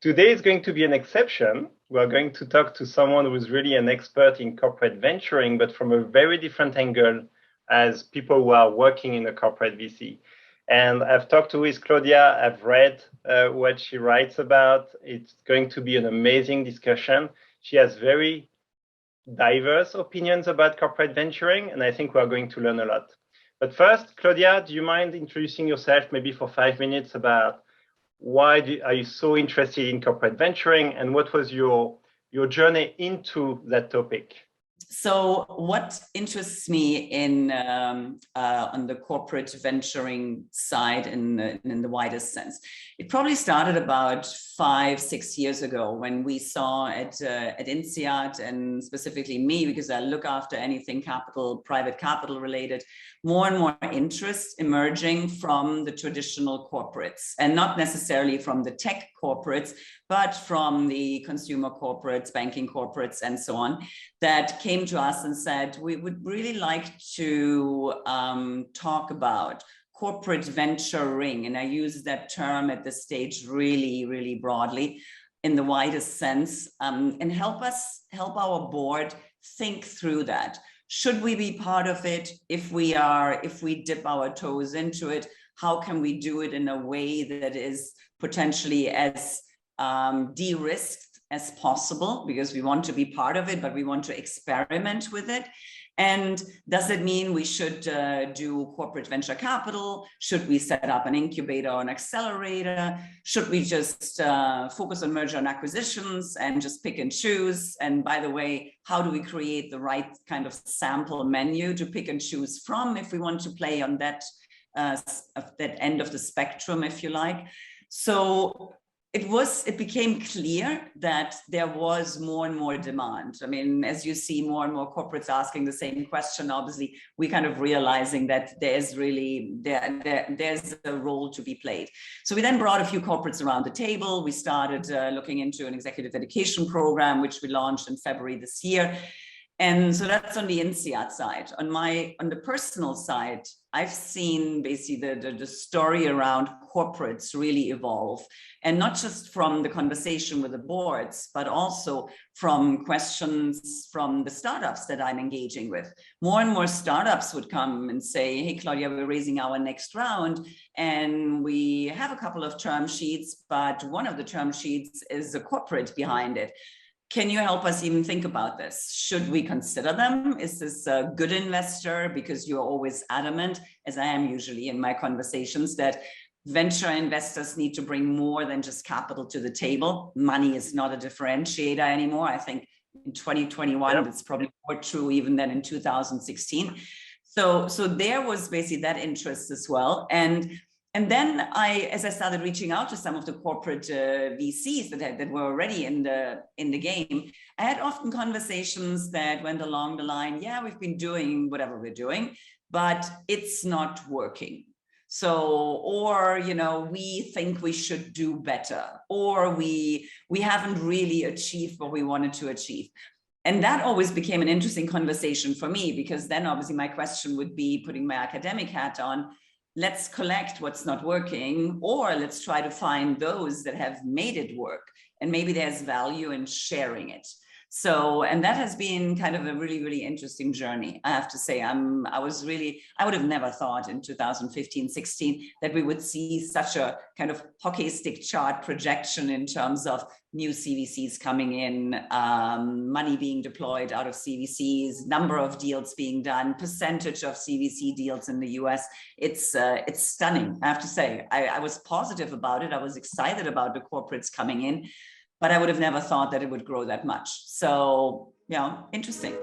Today is going to be an exception. We're going to talk to someone who's really an expert in corporate venturing, but from a very different angle as people who are working in a corporate VC. And I've talked with Claudia, I've read what she writes about. It's going to be an amazing discussion. She has very diverse opinions about corporate venturing, and I think we're going to learn a lot. But first, Claudia, do you mind introducing yourself maybe for 5 minutes about why are you so interested in corporate venturing and what was your journey into that topic? So what interests me in on the corporate venturing side in the widest sense, it probably started about 5-6 years ago when we saw at INSEAD, and specifically me, because I look after anything capital, private capital related, more and more interest emerging from the traditional corporates, and not necessarily from the tech corporates, but from the consumer corporates, banking corporates, and so on, that came to us and said, we would really like to talk about corporate venturing. And I use that term at this stage really, really broadly in the widest sense, and help our board think through that. Should we be part of it? If we dip our toes into it, how can we do it in a way that is potentially as de-risked as possible, because we want to be part of it, but we want to experiment with it. And does it mean we should do corporate venture capital? Should we set up an incubator or an accelerator? Should we just focus on merger and acquisitions and just pick and choose? And by the way, how do we create the right kind of sample menu to pick and choose from if we want to play on that end of the spectrum, if you like? So it became clear that there was more and more demand. I mean, as you see more and more corporates asking the same question, obviously, we kind of realizing that there's really, there's a role to be played. So we then brought a few corporates around the table. We started looking into an executive education program, which we launched in February this year. And so that's on the INSEAD side. On the personal side, I've seen basically the story around corporates really evolve, and not just from the conversation with the boards, but also from questions from the startups that I'm engaging with. More and more startups would come and say, hey, Claudia, we're raising our next round, and we have a couple of term sheets, but one of the term sheets is a corporate behind it. Can you help us even think about this? Should we consider them? Is this a good investor? Because you're always adamant, as I am usually in my conversations, that venture investors need to bring more than just capital to the table. Money is not a differentiator anymore. I think in 2021, it's probably more true even than in 2016. So there was basically that interest as well. And then as I started reaching out to some of the corporate VCs that were already in the game, I had often conversations that went along the line, yeah, we've been doing whatever we're doing, but it's not working. So, or, you know, we think we should do better, or we haven't really achieved what we wanted to achieve. And that always became an interesting conversation for me, because then obviously my question would be, putting my academic hat on, let's collect what's not working, or let's try to find those that have made it work. And maybe there's value in sharing it. So, and that has been kind of a really, really interesting journey. I have to say, I would have never thought in 2015, 16 that we would see such a kind of hockey stick chart projection in terms of new CVCs coming in, money being deployed out of CVCs, number of deals being done, percentage of CVC deals in the US. It's stunning, I have to say. I was positive about it. I was excited about the corporates coming in, but I would have never thought that it would grow that much. So, yeah, interesting.